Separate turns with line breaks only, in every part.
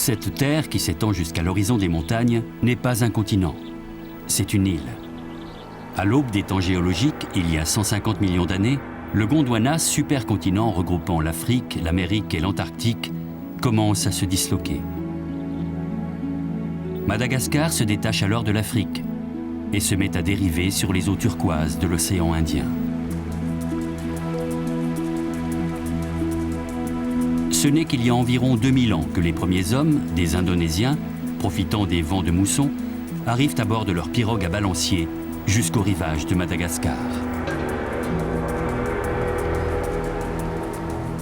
Cette terre, qui s'étend jusqu'à l'horizon des montagnes, n'est pas un continent. C'est une île. À l'aube des temps géologiques, il y a 150 millions d'années, le Gondwana, supercontinent regroupant l'Afrique, l'Amérique et l'Antarctique, commence à se disloquer. Madagascar se détache alors de l'Afrique et se met à dériver sur les eaux turquoises de l'océan Indien. Ce n'est qu'il y a environ 2000 ans que les premiers hommes, des Indonésiens, profitant des vents de mousson, arrivent à bord de leur pirogue à balancier jusqu'au rivage de Madagascar.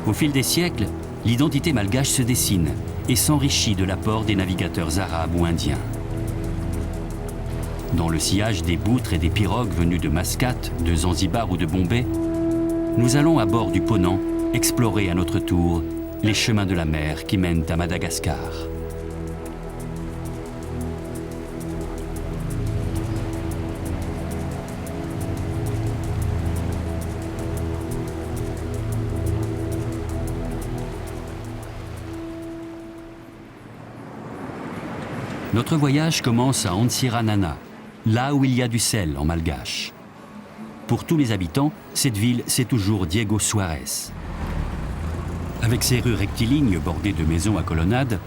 Au fil des siècles, l'identité malgache se dessine et s'enrichit de l'apport des navigateurs arabes ou indiens. Dans le sillage des boutres et des pirogues venues de Mascate, de Zanzibar ou de Bombay, nous allons à bord du Ponant explorer à notre tour les chemins de la mer qui mènent à Madagascar. Notre voyage commence à Antsiranana, là où il y a du sel en malgache. Pour tous les habitants, cette ville, c'est toujours Diego Suarez. Avec ses rues rectilignes bordées de maisons à colonnades,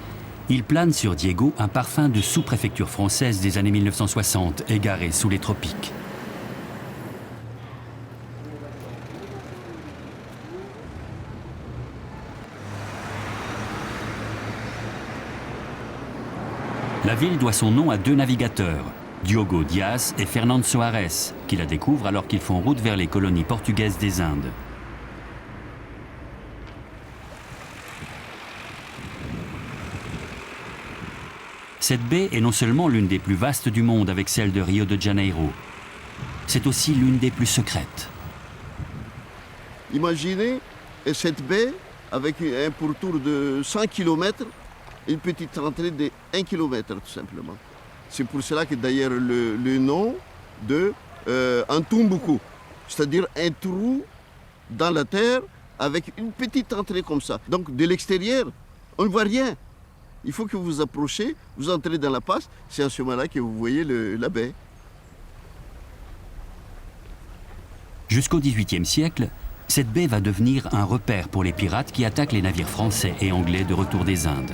il plane sur Diego un parfum de sous-préfecture française des années 1960, égarée sous les tropiques. La ville doit son nom à deux navigateurs, Diogo Dias et Fernando Soares, qui la découvrent alors qu'ils font route vers les colonies portugaises des Indes. Cette baie est non seulement l'une des plus vastes du monde avec celle de Rio de Janeiro, c'est aussi l'une des plus secrètes.
Imaginez cette baie avec un pourtour de 100 km, une petite entrée de 1 km tout simplement. C'est pour cela que d'ailleurs le nom de Antumbuku, c'est-à-dire un trou dans la terre avec une petite entrée comme ça. Donc de l'extérieur, on ne voit rien. Il faut que vous vous approchez, vous entrez dans la passe, c'est à ce moment-là que vous voyez la baie.
Jusqu'au XVIIIe siècle, cette baie va devenir un repère pour les pirates qui attaquent les navires français et anglais de retour des Indes.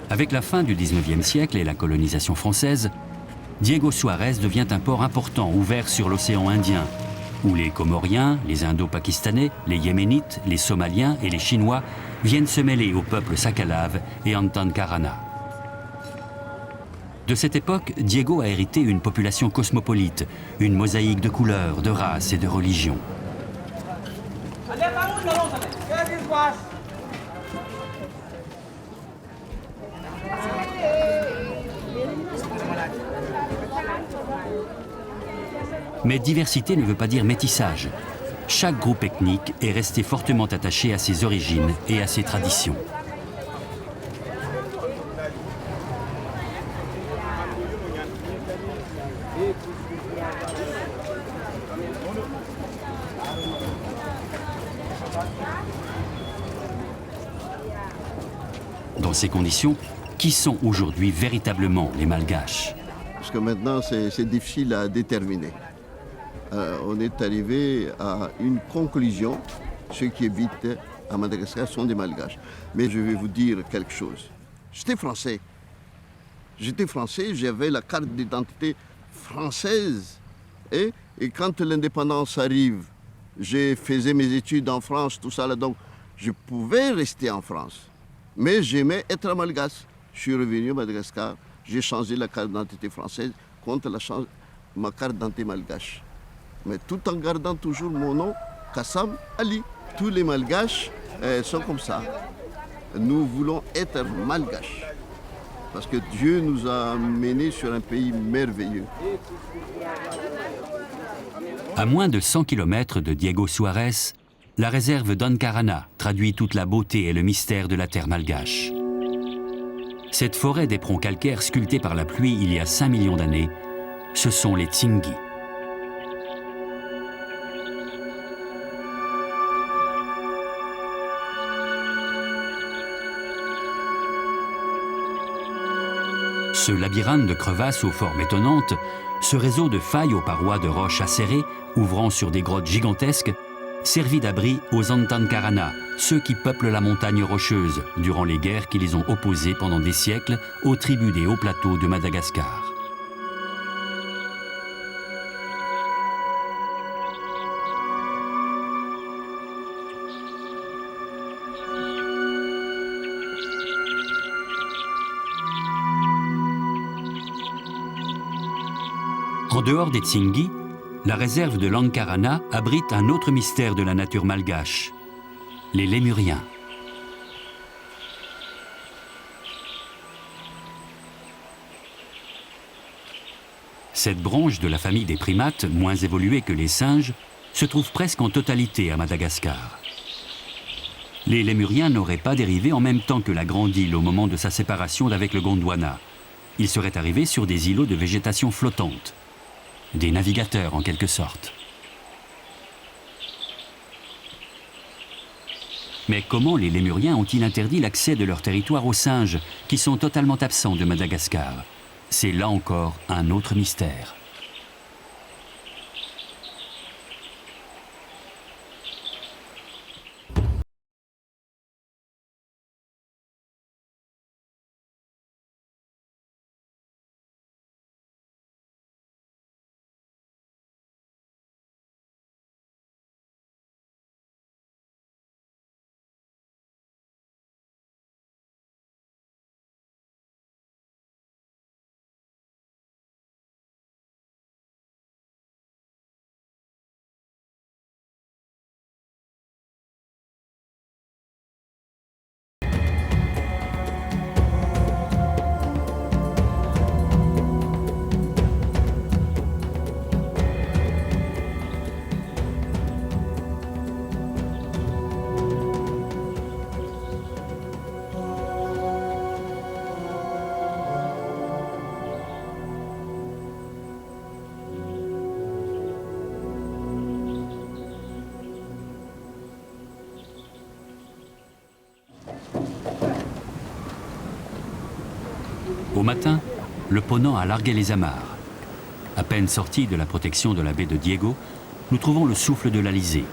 Avec la fin du XIXe siècle et la colonisation française, Diego Suarez devient un port important ouvert sur l'océan Indien, où les Comoriens, les Indo-Pakistanais, les Yéménites, les Somaliens et les Chinois viennent se mêler au peuple Sakalav et Antan Karana. De cette époque, Diego a hérité une population cosmopolite, une mosaïque de couleurs, de races et de religions. Mais diversité ne veut pas dire métissage. Chaque groupe ethnique est resté fortement attaché à ses origines et à ses traditions. Dans ces conditions, qui sont aujourd'hui véritablement les Malgaches?
Parce que maintenant, c'est difficile à déterminer. On est arrivé à une conclusion. Ceux qui habitent à Madagascar sont des Malgaches. Mais je vais vous dire quelque chose. J'étais français. J'avais la carte d'identité française. Et quand l'indépendance arrive, je faisais mes études en France, tout ça là, donc je pouvais rester en France. Mais j'aimais être malgache. Je suis revenu à Madagascar, j'ai changé la carte d'identité française contre ma carte d'identité malgache. Mais tout en gardant toujours mon nom, Kassam Ali. Tous les malgaches sont comme ça. Nous voulons être malgaches. Parce que Dieu nous a menés sur un pays merveilleux.
À moins de 100 km de Diego Suarez, la réserve d'Ankarana traduit toute la beauté et le mystère de la terre malgache. Cette forêt d'éperons calcaires sculptés par la pluie il y a 5 millions d'années, ce sont les Tsingi. Ce labyrinthe de crevasses aux formes étonnantes, ce réseau de failles aux parois de roches acérées, ouvrant sur des grottes gigantesques, servit d'abri aux Antankarana, ceux qui peuplent la montagne rocheuse, durant les guerres qui les ont opposés pendant des siècles aux tribus des hauts plateaux de Madagascar. En dehors des Tsingi, la réserve de Lankarana abrite un autre mystère de la nature malgache, les Lémuriens. Cette branche de la famille des primates, moins évoluée que les singes, se trouve presque en totalité à Madagascar. Les Lémuriens n'auraient pas dérivé en même temps que la Grande Île au moment de sa séparation d'avec le Gondwana. Ils seraient arrivés sur des îlots de végétation flottante. Des navigateurs en quelque sorte. Mais comment les Lémuriens ont-ils interdit l'accès de leur territoire aux singes, qui sont totalement absents de Madagascar? C'est là encore un autre mystère. Au matin, le Ponant a largué les amarres. À peine sortis de la protection de la baie de Diego, nous trouvons le souffle de l'Alizé,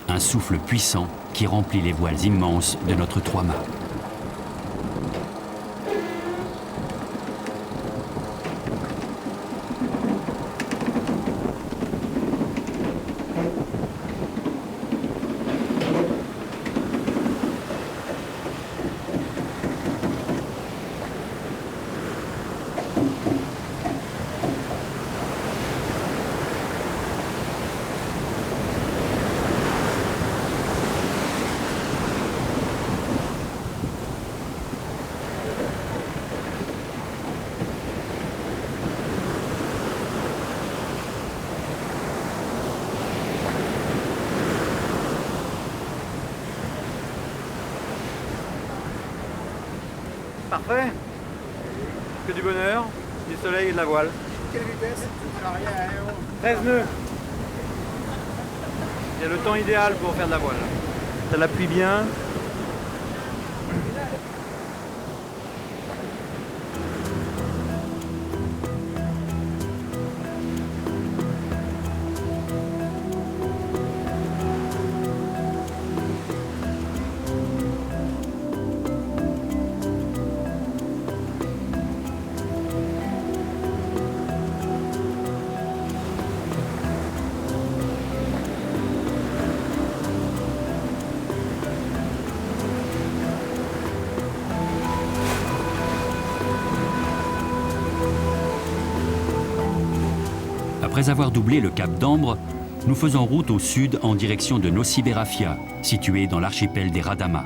un souffle puissant qui remplit les voiles immenses de notre trois-mâts.
Parfait. Que du bonheur, du soleil et de la voile.
Quelle vitesse?
13 nœuds. Il y a le temps idéal pour faire de la voile. Ça l'appuie bien.
Après avoir doublé le cap d'Ambre, nous faisons route au sud en direction de Nossi-Berafia, situé dans l'archipel des Radama.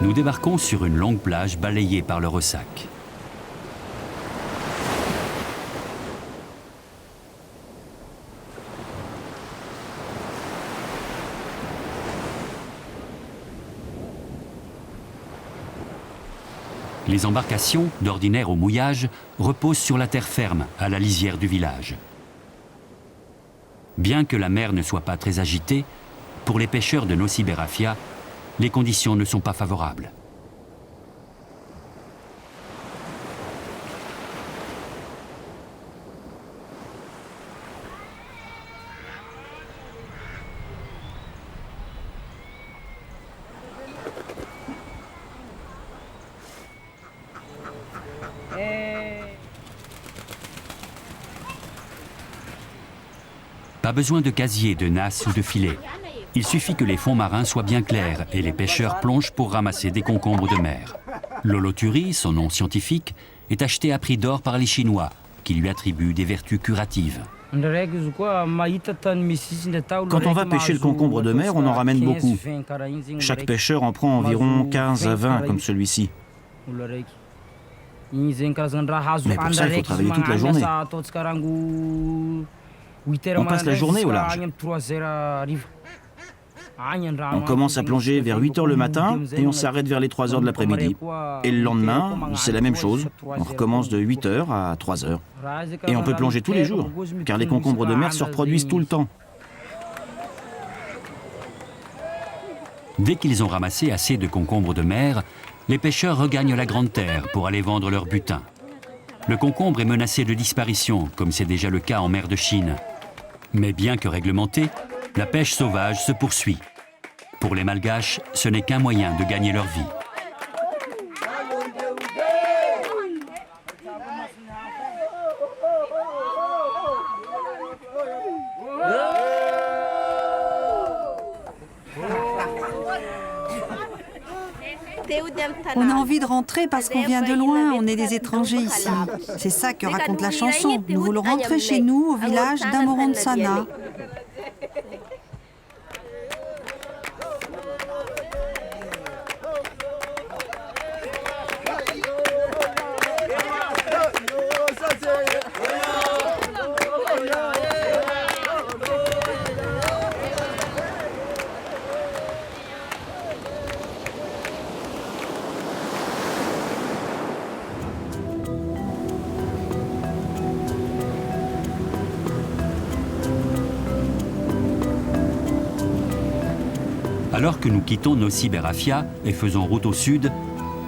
Nous débarquons sur une longue plage balayée par le ressac. Les embarcations, d'ordinaire au mouillage, reposent sur la terre ferme, à la lisière du village. Bien que la mer ne soit pas très agitée, pour les pêcheurs de Nociberafia, les conditions ne sont pas favorables. Pas besoin de casier, de nasse ou de filet. Il suffit que les fonds marins soient bien clairs et les pêcheurs plongent pour ramasser des concombres de mer. L'holothurie, son nom scientifique, est acheté à prix d'or par les Chinois, qui lui attribuent des vertus curatives.
Quand on va pêcher le concombre de mer, on en ramène beaucoup. Chaque pêcheur en prend environ 15 à 20 comme celui-ci. Mais pour ça, il faut travailler toute la journée. On passe la journée au large. On commence à plonger vers 8 h le matin et on s'arrête vers les 3 h de l'après-midi. Et le lendemain, c'est la même chose. On recommence de 8 h à 3 h. Et on peut plonger tous les jours, car les concombres de mer se reproduisent tout le temps.
Dès qu'ils ont ramassé assez de concombres de mer, les pêcheurs regagnent la Grande Terre pour aller vendre leur butin. Le concombre est menacé de disparition, comme c'est déjà le cas en mer de Chine. Mais bien que réglementée, la pêche sauvage se poursuit. Pour les Malgaches, ce n'est qu'un moyen de gagner leur vie.
On a envie de rentrer parce qu'on vient de loin, on est des étrangers ici. C'est ça que raconte la chanson. Nous voulons rentrer chez nous, au village d'Amorontsana.
Alors que nous quittons Nociberafia et faisons route au sud,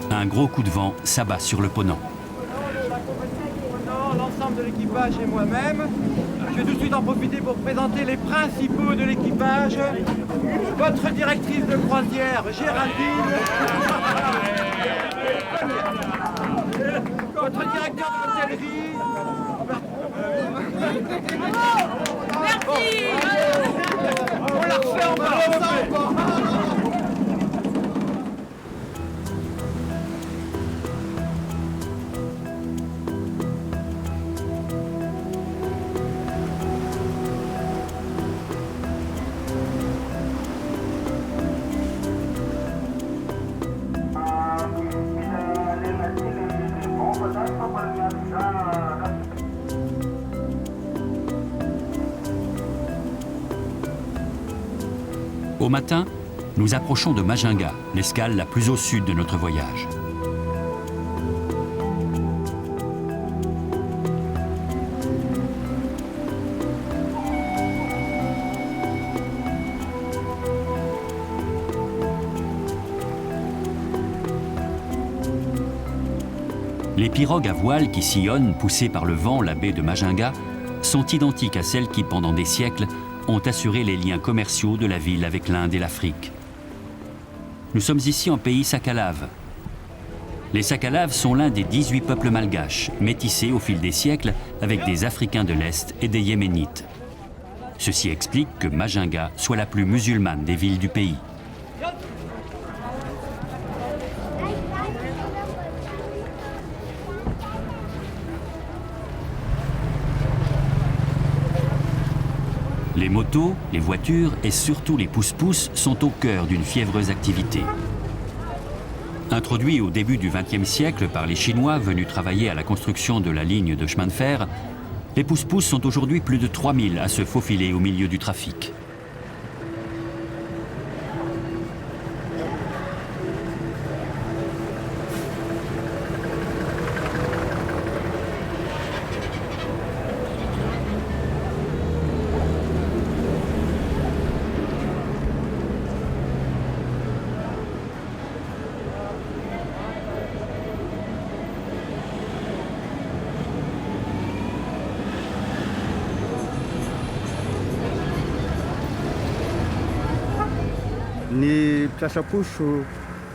un gros coup de vent s'abat sur le Ponant.
L'ensemble de l'équipage et moi-même, je vais tout de suite en profiter pour présenter les principaux de l'équipage. Votre directrice de croisière, Géraldine. Votre directeur d'hôtellerie. Merci. On la refait en bas.
Au matin, nous approchons de Majinga, l'escale la plus au sud de notre voyage. Les pirogues à voile qui sillonnent, poussées par le vent, la baie de Majinga, sont identiques à celles qui, pendant des siècles, ont assuré les liens commerciaux de la ville avec l'Inde et l'Afrique. Nous sommes ici en pays Sakalaves. Les Sakalaves sont l'un des 18 peuples malgaches, métissés au fil des siècles avec des Africains de l'Est et des Yéménites. Ceci explique que Majinga soit la plus musulmane des villes du pays. Les motos, les voitures et surtout les pousse-pousse sont au cœur d'une fiévreuse activité. Introduits au début du XXe siècle par les Chinois venus travailler à la construction de la ligne de chemin de fer, les pousse-pousse sont aujourd'hui plus de 3000 à se faufiler au milieu du trafic.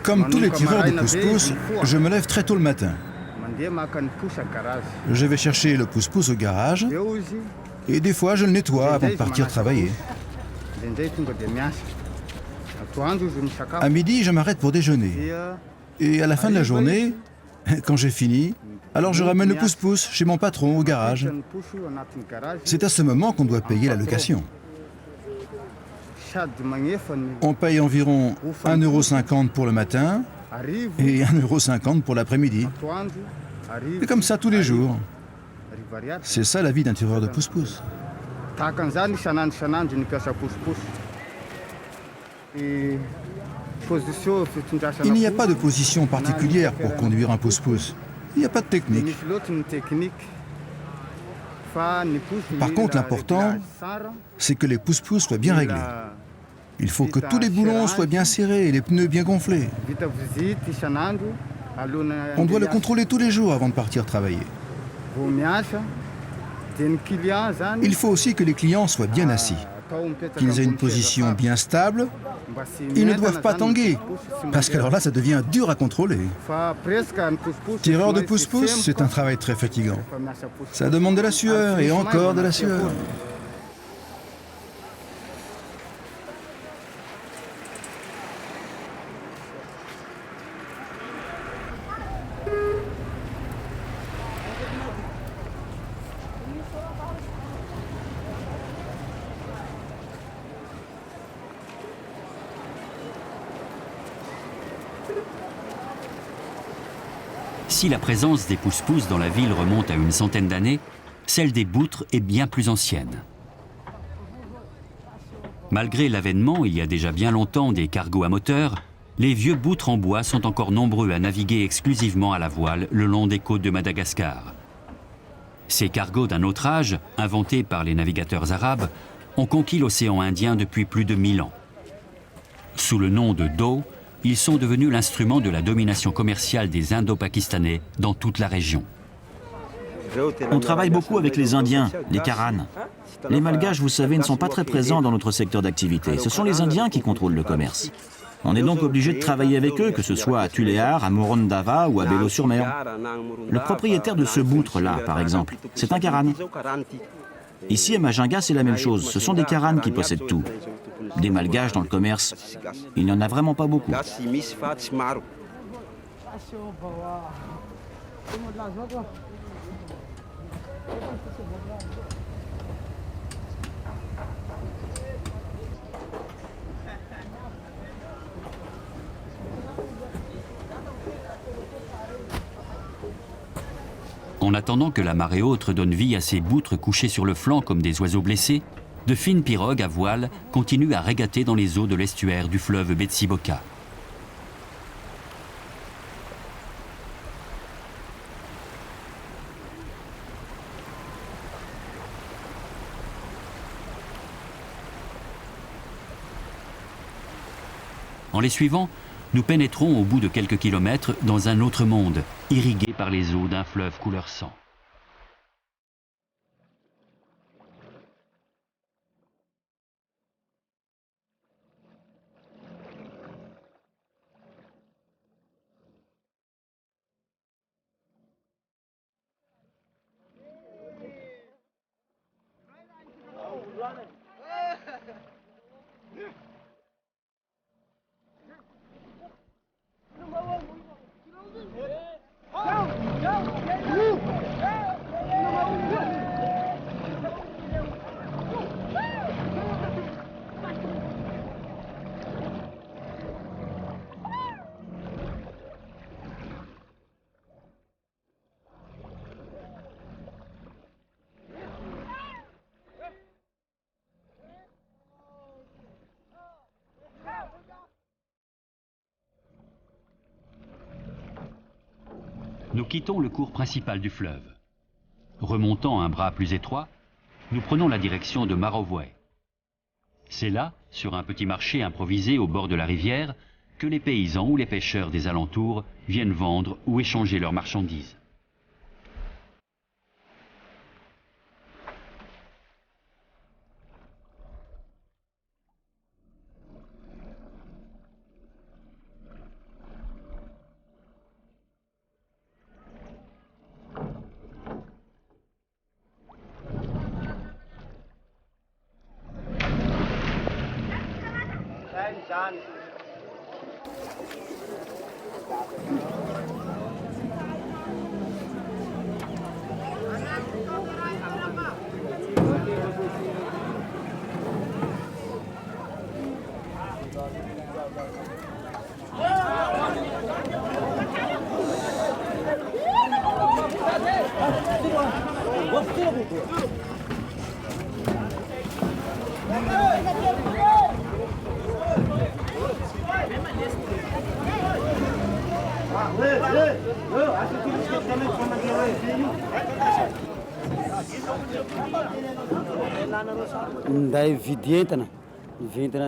Comme tous les tireurs de pousse-pousse, je me lève très tôt le matin. Je vais chercher le pousse-pousse au garage et des fois je le nettoie avant de partir travailler. À midi, je m'arrête pour déjeuner. Et à la fin de la journée, quand j'ai fini, alors je ramène le pousse-pousse chez mon patron au garage. C'est à ce moment qu'on doit payer la location. On paye environ 1,50 € pour le matin et 1,50 € pour l'après-midi. C'est comme ça tous les jours. C'est ça la vie d'un tireur de pousse-pousse. Il n'y a pas de position particulière pour conduire un pousse-pousse. Il n'y a pas de technique. Par contre, l'important, c'est que les pousse-pousse soient bien réglés. Il faut que tous les boulons soient bien serrés et les pneus bien gonflés. On doit le contrôler tous les jours avant de partir travailler. Il faut aussi que les clients soient bien assis, qu'ils aient une position bien stable. Ils ne doivent pas tanguer, parce qu'alors là, ça devient dur à contrôler. Tireur de pousse-pousse, c'est un travail très fatigant. Ça demande de la sueur et encore de la sueur.
Si la présence des pousse-pousse dans la ville remonte à une centaine d'années, celle des boutres est bien plus ancienne. Malgré l'avènement, il y a déjà bien longtemps, des cargos à moteur, les vieux boutres en bois sont encore nombreux à naviguer exclusivement à la voile le long des côtes de Madagascar. Ces cargos d'un autre âge, inventés par les navigateurs arabes, ont conquis l'océan Indien depuis plus de 1000 ans. Sous le nom de dhow, ils sont devenus l'instrument de la domination commerciale des Indo-Pakistanais dans toute la région.
On travaille beaucoup avec les Indiens, les Karanes. Les Malgaches, vous savez, ne sont pas très présents dans notre secteur d'activité. Ce sont les Indiens qui contrôlent le commerce. On est donc obligé de travailler avec eux, que ce soit à Tuléar, à Morondava ou à Bélo-sur-Mer. Le propriétaire de ce boutre-là, par exemple, c'est un Karane. Ici, à Majinga, c'est la même chose. Ce sont des Karanes qui possèdent tout. Des Malgaches dans le commerce, il n'y en a vraiment pas beaucoup.
En attendant que la marée haute donne vie à ces boutres couchées sur le flanc comme des oiseaux blessés, de fines pirogues à voile continuent à régater dans les eaux de l'estuaire du fleuve Betsiboka. En les suivant, nous pénétrons au bout de quelques kilomètres dans un autre monde, irrigué par les eaux d'un fleuve couleur sang. Nous quittons le cours principal du fleuve. Remontant un bras plus étroit, nous prenons la direction de Marovoy. C'est là, sur un petit marché improvisé au bord de la rivière, que les paysans ou les pêcheurs des alentours viennent vendre ou échanger leurs marchandises.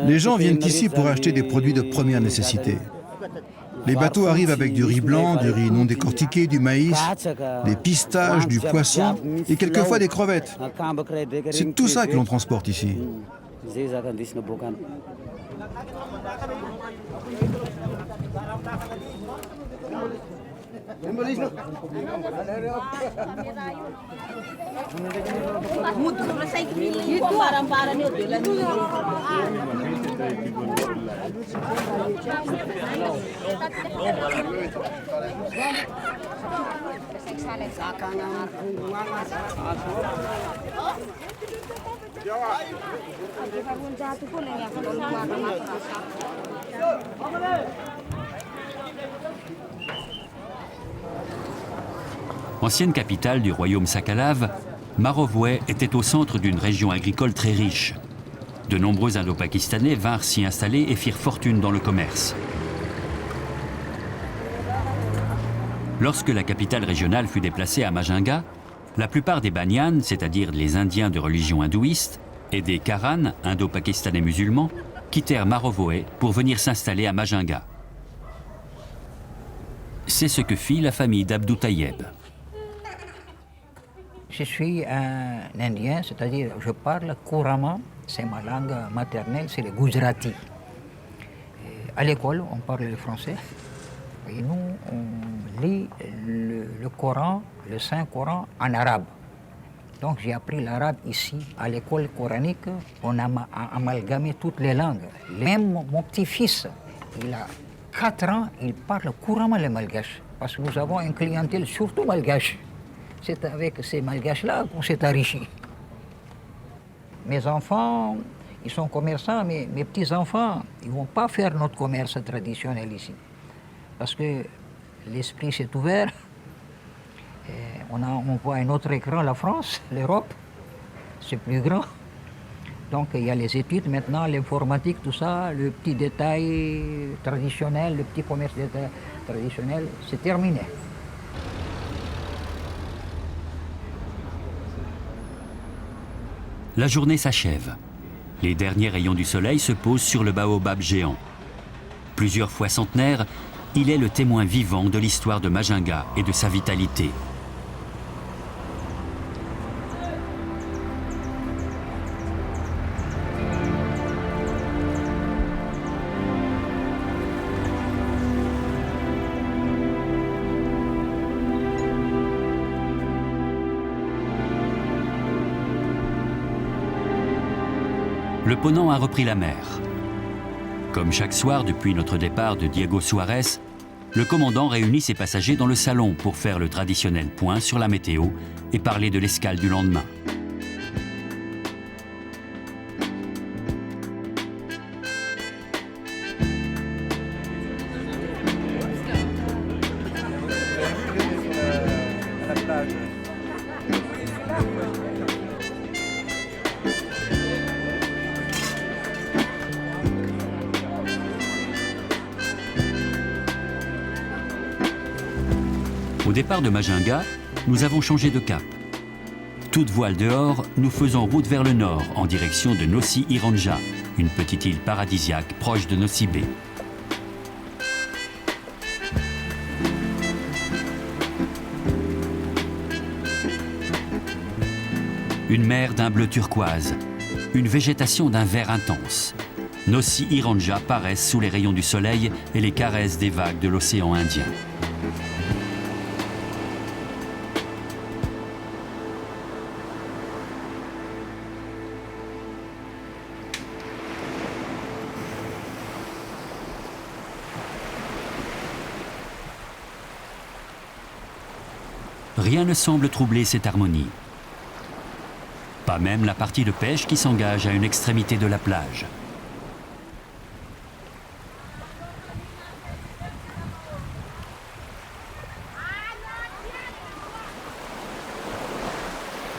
Les gens viennent ici pour acheter des produits de première nécessité. Les bateaux arrivent avec du riz blanc, du riz non décortiqué, du maïs, des pistaches, du poisson et quelquefois des crevettes. C'est tout ça que l'on transporte ici.
Ancienne capitale du royaume Sakalav, Marovoy était au centre d'une région agricole très riche. De nombreux Indo-Pakistanais vinrent s'y installer et firent fortune dans le commerce. Lorsque la capitale régionale fut déplacée à Majunga, la plupart des Banyan, c'est-à-dire les Indiens de religion hindouiste, et des Karan, Indo-Pakistanais musulmans, quittèrent Marovoy pour venir s'installer à Majunga. C'est ce que fit la famille d'Abdou Taïeb.
Je suis un Indien, c'est-à-dire je parle couramment, c'est ma langue maternelle, c'est le Gujarati. À l'école, on parle le français et nous, on lit le Coran, le Saint-Coran en arabe. Donc j'ai appris l'arabe ici, à l'école coranique, on a amalgamé toutes les langues. Même mon petit-fils, il a 4 ans, il parle couramment le malgache, parce que nous avons une clientèle surtout malgache. C'est avec ces malgaches-là qu'on s'est enrichi. Mes enfants, ils sont commerçants, mais mes petits-enfants, ils ne vont pas faire notre commerce traditionnel ici. Parce que l'esprit s'est ouvert. On voit un autre écran, la France, l'Europe, c'est plus grand. Donc il y a les études maintenant, l'informatique, tout ça, le petit détail traditionnel, le petit commerce traditionnel, c'est terminé.
La journée s'achève. Les derniers rayons du soleil se posent sur le baobab géant. Plusieurs fois centenaire, il est le témoin vivant de l'histoire de Majunga et de sa vitalité. Le Ponant a repris la mer. Comme chaque soir depuis notre départ de Diego Suarez, le commandant réunit ses passagers dans le salon pour faire le traditionnel point sur la météo et parler de l'escale du lendemain. Au départ de Majunga, nous avons changé de cap. Toute voile dehors, nous faisons route vers le nord, en direction de Nossi Iranja, une petite île paradisiaque proche de Nossi Bé. Une mer d'un bleu turquoise, une végétation d'un vert intense. Nossi Iranja paraissent sous les rayons du soleil et les caresses des vagues de l'océan Indien. rien ne semble troubler cette harmonie. Pas même la partie de pêche qui s'engage à une extrémité de la plage.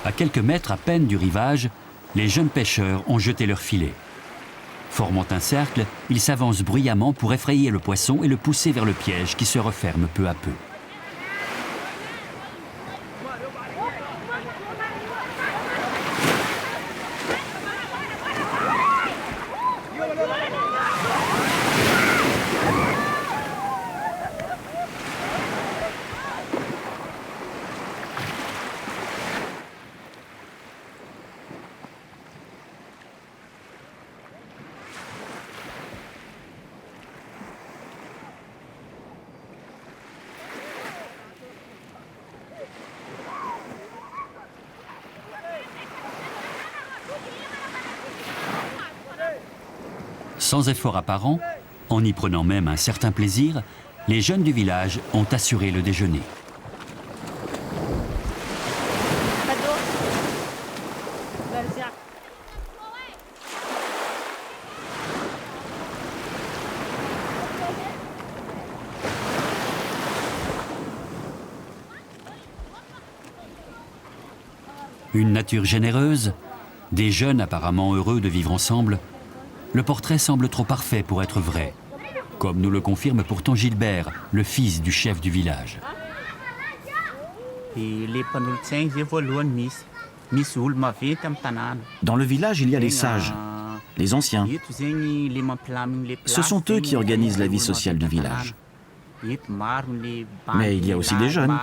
À quelques mètres à peine du rivage, les jeunes pêcheurs ont jeté leurs filets. Formant un cercle, ils s'avancent bruyamment pour effrayer le poisson et le pousser vers le piège qui se referme peu à peu. Sans effort apparent, en y prenant même un certain plaisir, les jeunes du village ont assuré le déjeuner. Une nature généreuse, des jeunes apparemment heureux de vivre ensemble. Le portrait semble trop parfait pour être vrai, comme nous le confirme pourtant Gilbert, le fils du chef du village.
Dans le village, il y a les sages, les anciens. Ce sont eux qui organisent la vie sociale du village. Mais il y a aussi des jeunes,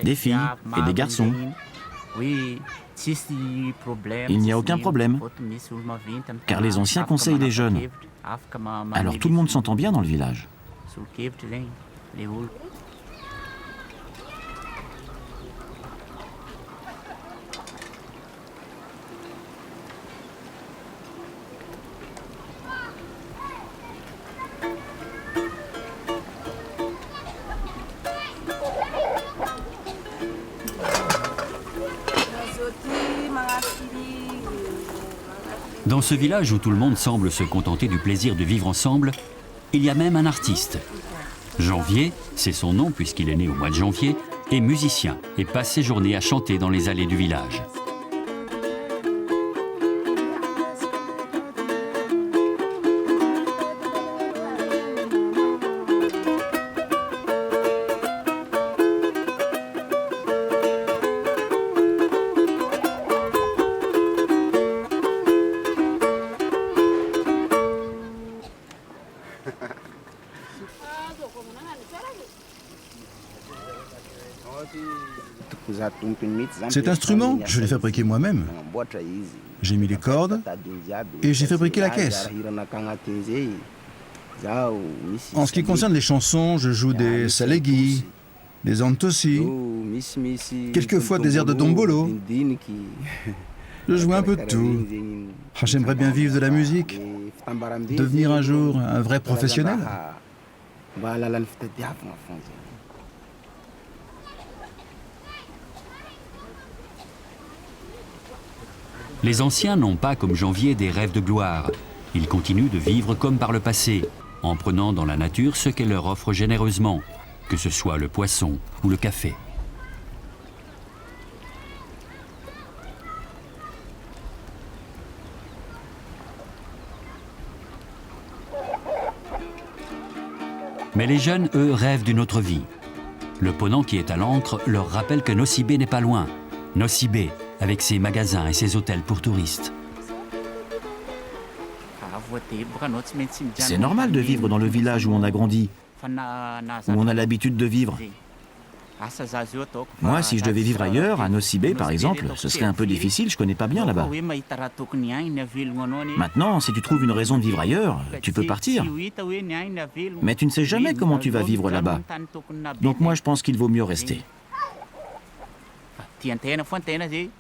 des filles et des garçons. Il n'y a aucun problème, car les anciens conseillent les jeunes. Alors tout le monde s'entend bien dans le village.
Dans ce village où tout le monde semble se contenter du plaisir de vivre ensemble, il y a même un artiste. Janvier, c'est son nom puisqu'il est né au mois de janvier, est musicien et passe ses journées à chanter dans les allées du village.
Cet instrument, je l'ai fabriqué moi-même. J'ai mis les cordes et j'ai fabriqué la caisse. En ce qui concerne les chansons, je joue des salégui, des antossi, quelquefois des airs de Dombolo. Je joue un peu de tout. J'aimerais bien vivre de la musique, devenir un jour un vrai professionnel.
Les anciens n'ont pas, comme Janvier, des rêves de gloire. Ils continuent de vivre comme par le passé, en prenant dans la nature ce qu'elle leur offre généreusement, que ce soit le poisson ou le café. Mais les jeunes, eux, rêvent d'une autre vie. Le ponant qui est à l'ancre leur rappelle que Nossi Bé n'est pas loin. Nossi Bé, avec ses magasins et ses hôtels pour touristes.
C'est normal de vivre dans le village où on a grandi, où on a l'habitude de vivre. Moi, si je devais vivre ailleurs, à Nossi Bé par exemple, ce serait un peu difficile, je connais pas bien là-bas. Maintenant, si tu trouves une raison de vivre ailleurs, tu peux partir. Mais tu ne sais jamais comment tu vas vivre là-bas. Donc moi, je pense qu'il vaut mieux rester.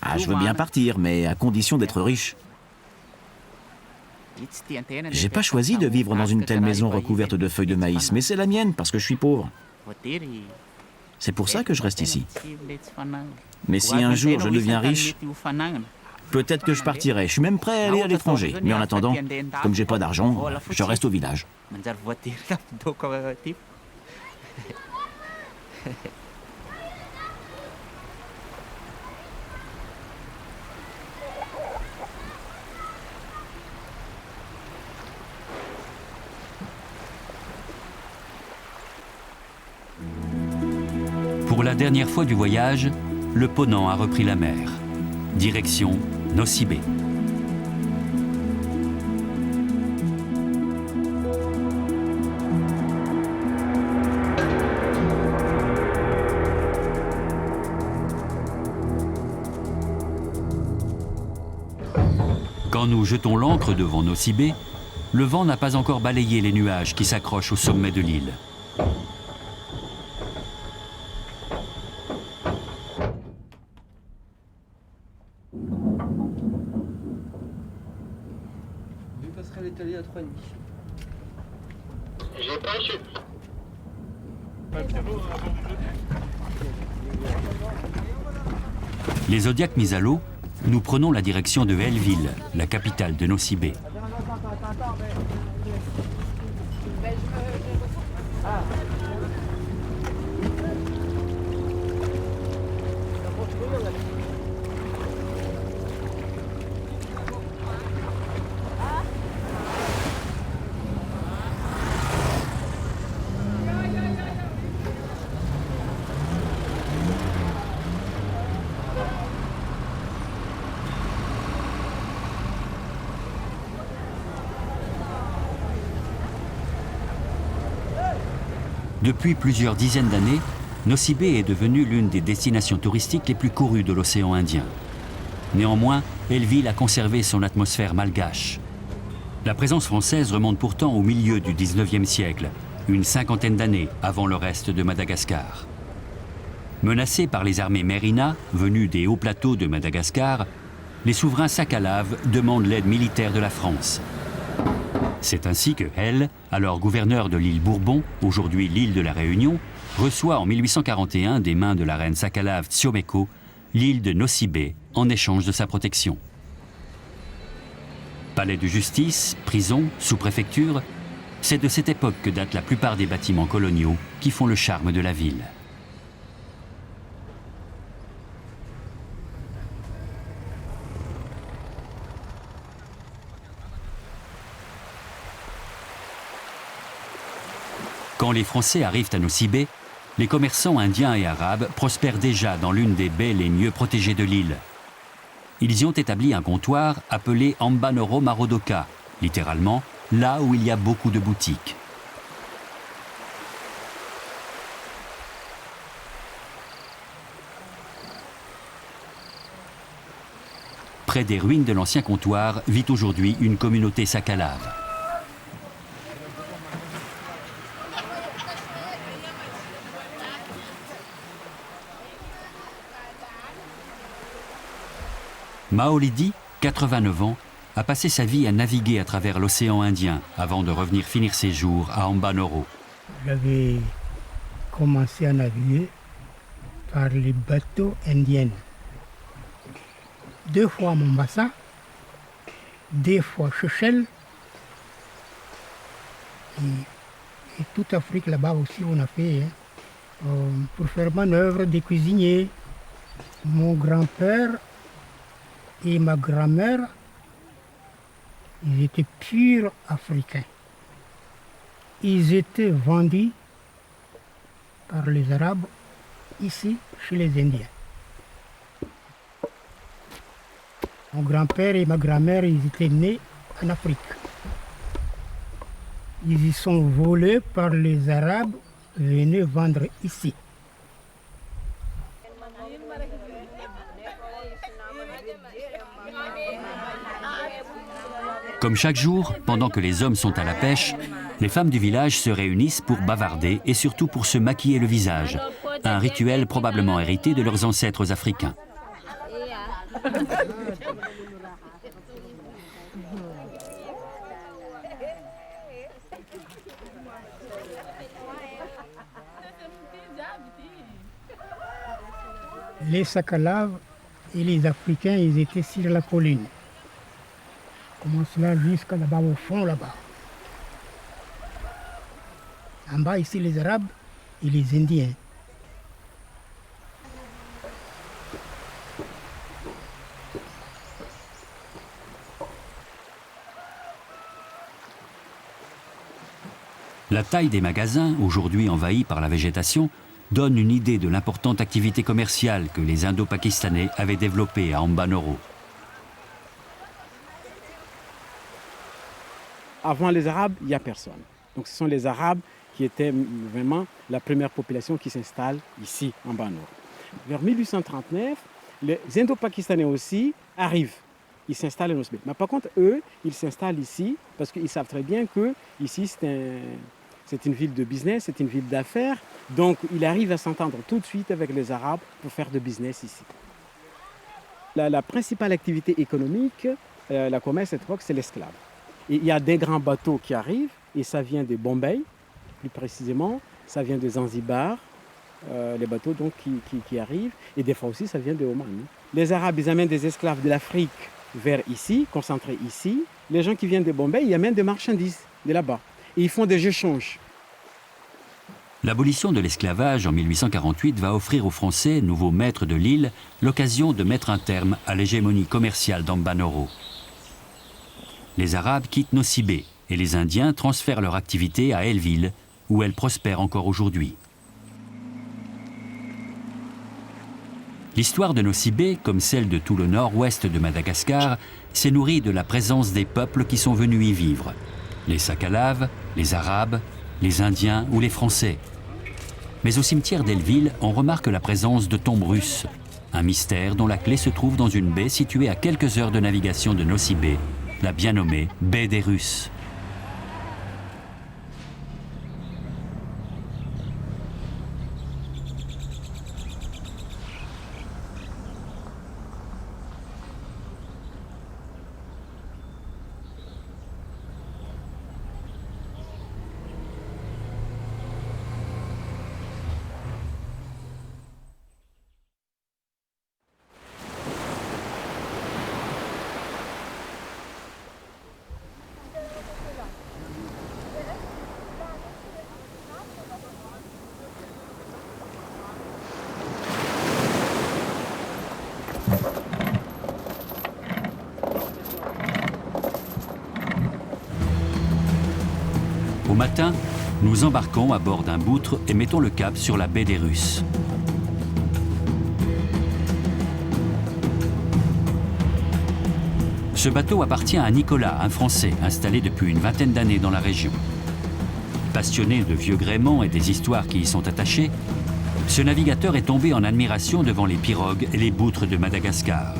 Ah, je veux bien partir, mais à condition d'être riche. J'ai pas choisi de vivre dans une telle maison recouverte de feuilles de maïs, mais c'est la mienne parce que je suis pauvre. C'est pour ça que je reste ici. Mais si un jour je deviens riche, peut-être que je partirai. Je suis même prêt à aller à l'étranger. Mais en attendant, comme j'ai pas d'argent, je reste au village.
Pour la dernière fois du voyage, le Ponant a repris la mer. Direction Nosy Be. Quand nous jetons l'ancre devant Nosy Be, le vent n'a pas encore balayé les nuages qui s'accrochent au sommet de l'île. Les Zodiacs mis à l'eau, nous prenons la direction de Hellville, la capitale de Nosy Be. Depuis plusieurs dizaines d'années, Nosy Be est devenue l'une des destinations touristiques les plus courues de l'océan Indien. Néanmoins, Hellville a conservé son atmosphère malgache. La présence française remonte pourtant au milieu du 19e siècle, une cinquantaine d'années avant le reste de Madagascar. Menacés par les armées Mérina, venues des hauts plateaux de Madagascar, les souverains Sakalaves demandent l'aide militaire de la France. C'est ainsi que Hell, alors gouverneur de l'île Bourbon, aujourd'hui l'île de la Réunion, reçoit en 1841 des mains de la reine Sakalave Tsiomeko l'île de Nosy Be en échange de sa protection. Palais de justice, prison, sous-préfecture, c'est de cette époque que datent la plupart des bâtiments coloniaux qui font le charme de la ville. Quand les Français arrivent à Nosy Be, les commerçants indiens et arabes prospèrent déjà dans l'une des baies les mieux protégées de l'île. Ils y ont établi un comptoir appelé Ambanoro Marodoka, littéralement là où il y a beaucoup de boutiques. Près des ruines de l'ancien comptoir vit aujourd'hui une communauté sakalave. Maolidi, 89 ans, a passé sa vie à naviguer à travers l'océan Indien avant de revenir finir ses jours à Ambanoro.
J'avais commencé à naviguer par les bateaux indiens. 2 fois à Mombasa, 2 fois à Seychelles et toute Afrique là-bas aussi on a fait pour faire manœuvre des cuisiniers. Mon grand-père et ma grand-mère, ils étaient purs africains. Ils étaient vendus par les Arabes ici, chez les Indiens. Mon grand-père et ma grand-mère, ils étaient nés en Afrique. Ils y sont volés par les Arabes venus vendre ici.
Comme chaque jour, pendant que les hommes sont à la pêche, les femmes du village se réunissent pour bavarder et surtout pour se maquiller le visage, un rituel probablement hérité de leurs ancêtres africains.
Les Sakalaves et les Africains, ils étaient sur la colline. Commence là jusqu'à là-bas au fond, là-bas. En bas, ici, les Arabes et les Indiens.
La taille des magasins, aujourd'hui envahis par la végétation, donne une idée de l'importante activité commerciale que les Indo-Pakistanais avaient développée à Ambanoro.
Avant les Arabes, il n'y a personne. Donc ce sont les Arabes qui étaient vraiment la première population qui s'installe ici, en Ambanoro. Vers 1839, les Indo-Pakistanais aussi arrivent. Ils s'installent en Nosbé. Mais par contre, eux, ils s'installent ici parce qu'ils savent très bien que ici, c'est une ville de business, c'est une ville d'affaires. Donc, il arrive à s'entendre tout de suite avec les Arabes pour faire de business ici. La principale activité économique, la commerce à cette époque, c'est l'esclave. Et il y a des grands bateaux qui arrivent, et ça vient de Bombay, plus précisément, ça vient de Zanzibar, les bateaux donc, qui arrivent, et des fois aussi ça vient de Oman. Les Arabes, ils amènent des esclaves de l'Afrique vers ici, concentrés ici. Les gens qui viennent de Bombay, ils amènent des marchandises de là-bas. Et ils font des échanges.
L'abolition de l'esclavage en 1848 va offrir aux Français, nouveaux maîtres de l'île, l'occasion de mettre un terme à l'hégémonie commerciale d'Ambanoro. Les Arabes quittent Nosibé et les Indiens transfèrent leur activité à Elville, où elle prospère encore aujourd'hui. L'histoire de Nosibé, comme celle de tout le nord-ouest de Madagascar, s'est nourrie de la présence des peuples qui sont venus y vivre. Les Sakalaves, les Arabes, les Indiens ou les Français. Mais au cimetière d'Elville, on remarque la présence de tombes russes, un mystère dont la clé se trouve dans une baie située à quelques heures de navigation de Nosibé, la bien nommée baie des Russes. Au matin, nous embarquons à bord d'un boutre et mettons le cap sur la baie des Russes. Ce bateau appartient à Nicolas, un Français installé depuis une vingtaine d'années dans la région. Passionné de vieux gréements et des histoires qui y sont attachées, ce navigateur est tombé en admiration devant les pirogues et les boutres de Madagascar.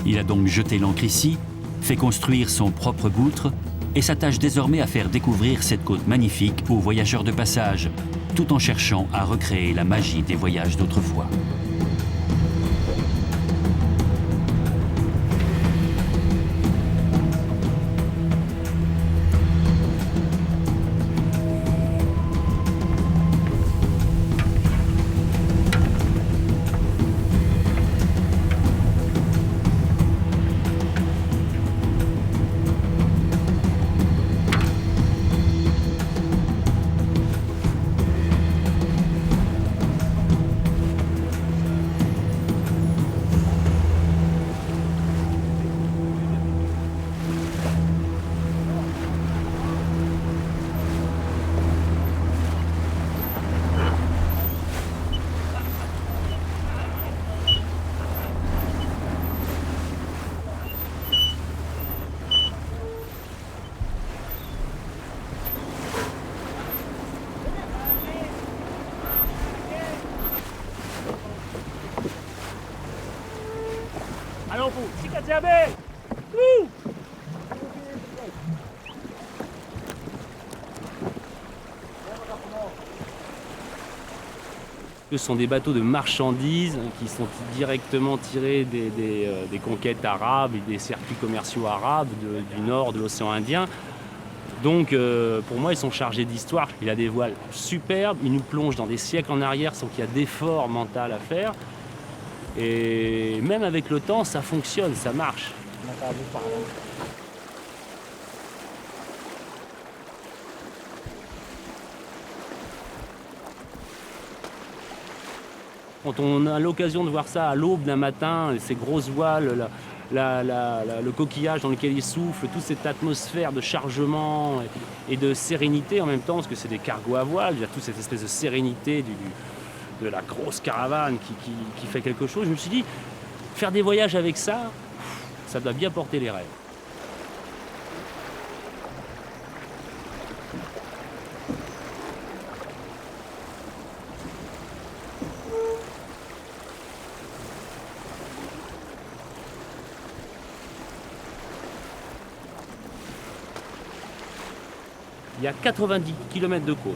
Il a donc jeté l'ancre ici, fait construire son propre boutre et s'attache désormais à faire découvrir cette côte magnifique aux voyageurs de passage, tout en cherchant à recréer la magie des voyages d'autrefois.
Ce sont des bateaux de marchandises qui sont directement tirés des conquêtes arabes et des circuits commerciaux arabes du nord de l'océan Indien. Donc pour moi, ils sont chargés d'histoire. Il a des voiles superbes, il nous plonge dans des siècles en arrière sans qu'il y ait d'effort mental à faire. Et même avec le temps, ça fonctionne, ça marche. Quand on a l'occasion de voir ça à l'aube d'un matin, ces grosses voiles, le coquillage dans lequel il souffle, toute cette atmosphère de chargement et de sérénité en même temps, parce que c'est des cargos à voile, il y a toute cette espèce de sérénité de la grosse caravane qui fait quelque chose. Je me suis dit, faire des voyages avec ça, ça doit bien porter les rêves. Il y a 90 km de côte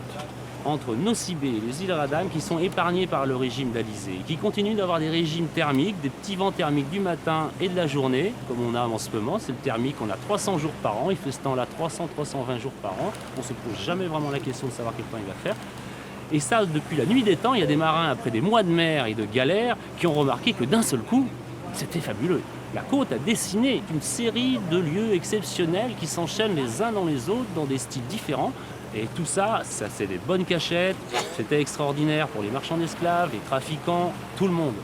entre Nosy-Be et les îles Radam qui sont épargnés par le régime d'Alizé, qui continuent d'avoir des régimes thermiques, des petits vents thermiques du matin et de la journée, comme on a en ce moment. C'est le thermique, on a 300 jours par an, il fait ce temps-là 300-320 jours par an. On ne se pose jamais vraiment la question de savoir quel temps il va faire. Et ça, depuis la nuit des temps, il y a des marins, après des mois de mer et de galère, qui ont remarqué que d'un seul coup, c'était fabuleux. La côte a dessiné une série de lieux exceptionnels qui s'enchaînent les uns dans les autres dans des styles différents. Et tout ça, c'est des bonnes cachettes. C'était extraordinaire pour les marchands d'esclaves, les trafiquants, tout le monde.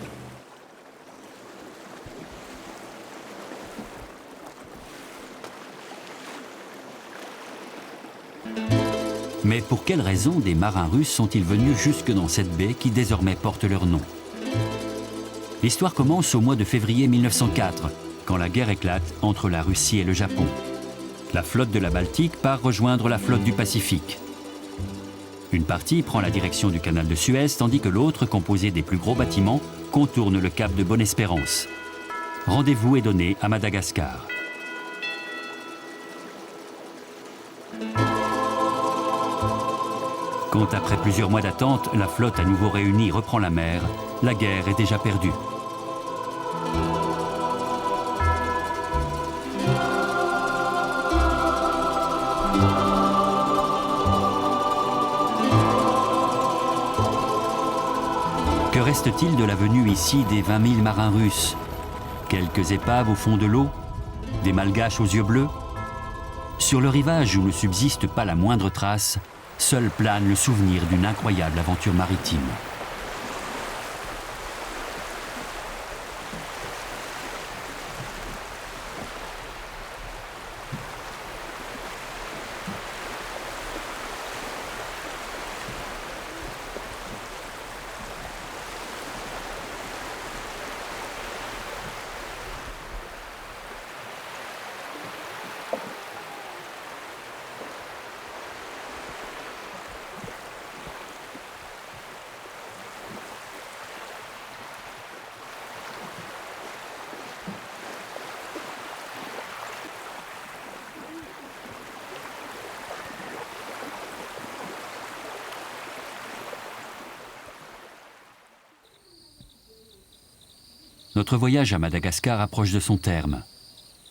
Mais pour quelles raisons des marins russes sont-ils venus jusque dans cette baie qui désormais porte leur nom? L'histoire commence au mois de février 1904, quand la guerre éclate entre la Russie et le Japon. La flotte de la Baltique part rejoindre la flotte du Pacifique. Une partie prend la direction du canal de Suez, tandis que l'autre, composée des plus gros bâtiments, contourne le cap de Bonne-Espérance. Rendez-vous est donné à Madagascar. Quand après plusieurs mois d'attente, la flotte à nouveau réunie reprend la mer, la guerre est déjà perdue. Que reste-t-il de la venue ici des 20 000 marins russes? Quelques épaves au fond de l'eau? Des malgaches aux yeux bleus? Sur le rivage où ne subsiste pas la moindre trace, seul plane le souvenir d'une incroyable aventure maritime. Notre voyage à Madagascar approche de son terme.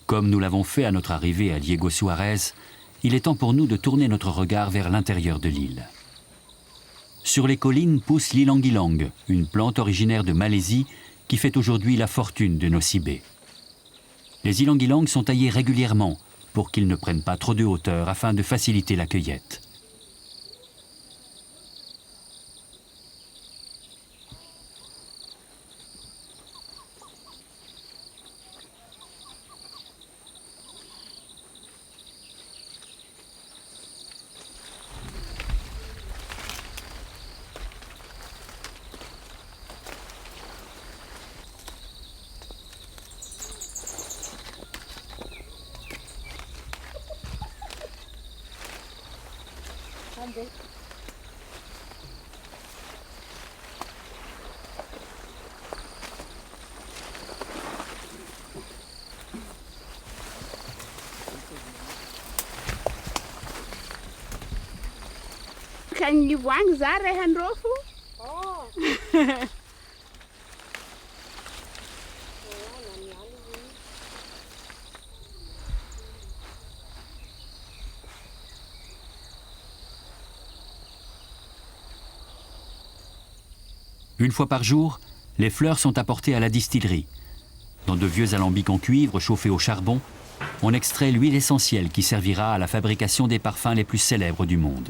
Comme nous l'avons fait à notre arrivée à Diego Suarez, il est temps pour nous de tourner notre regard vers l'intérieur de l'île. Sur les collines pousse l'ilang-ilang, une plante originaire de Malaisie qui fait aujourd'hui la fortune de Nosy-Be. Les ilang-ilang sont taillés régulièrement pour qu'ils ne prennent pas trop de hauteur afin de faciliter la cueillette. Une fois par jour, les fleurs sont apportées à la distillerie. Dans de vieux alambics en cuivre chauffés au charbon, on extrait l'huile essentielle qui servira à la fabrication des parfums les plus célèbres du monde.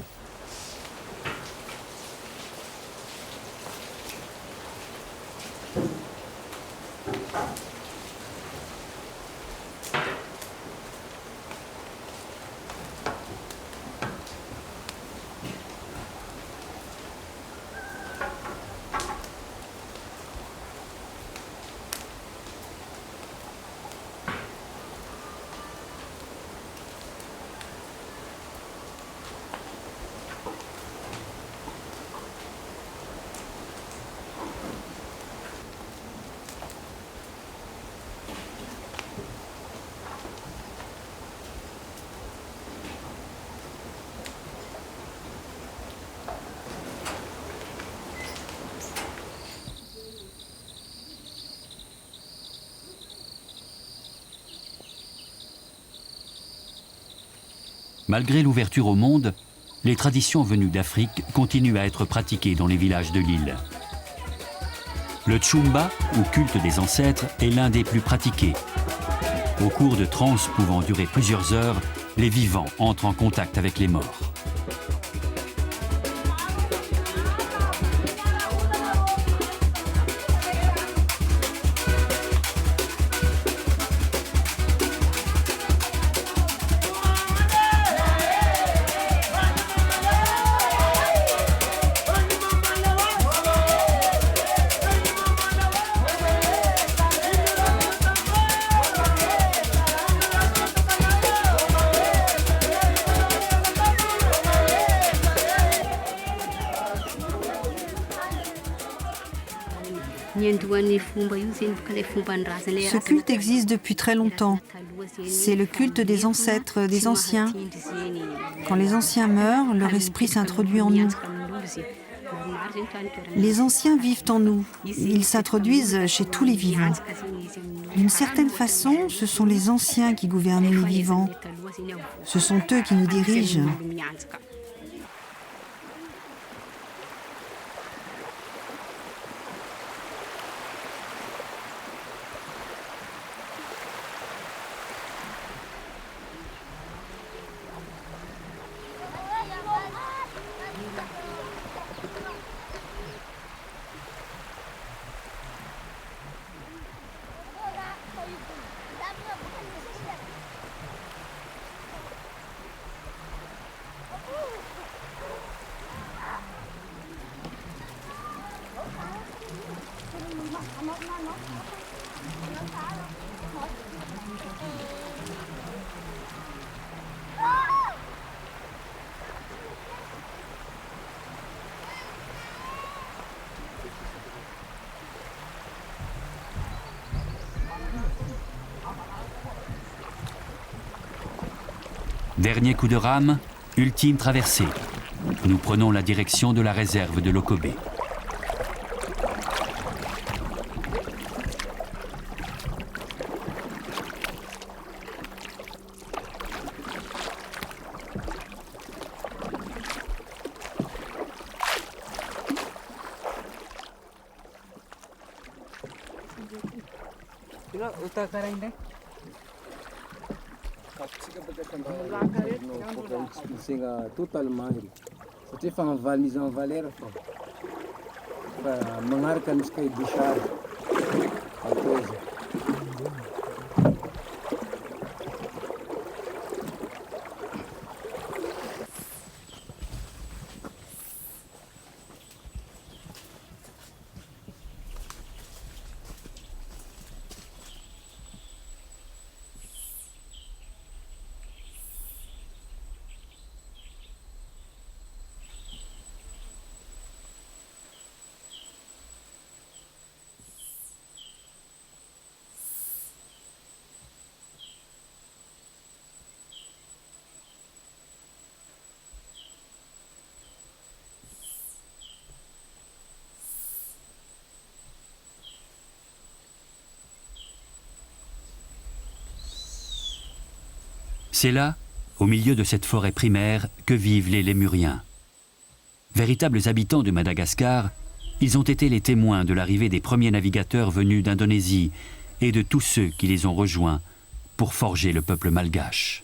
Malgré l'ouverture au monde, les traditions venues d'Afrique continuent à être pratiquées dans les villages de l'île. Le Tchumba, ou culte des ancêtres, est l'un des plus pratiqués. Au cours de transes pouvant durer plusieurs heures, les vivants entrent en contact avec les morts.
Ce culte existe depuis très longtemps. C'est le culte des ancêtres, des anciens. Quand les anciens meurent, leur esprit s'introduit en nous. Les anciens vivent en nous. Ils s'introduisent chez tous les vivants. D'une certaine façon, ce sont les anciens qui gouvernent les vivants. Ce sont eux qui nous dirigent.
Dernier coup de rame, ultime traversée. Nous prenons la direction de la réserve de Lokobe. C'est là, au milieu de cette forêt primaire, que vivent les Lémuriens. Véritables habitants de Madagascar, Ils ont été les témoins de l'arrivée des premiers navigateurs venus d'Indonésie et de tous ceux qui les ont rejoints pour forger le peuple malgache.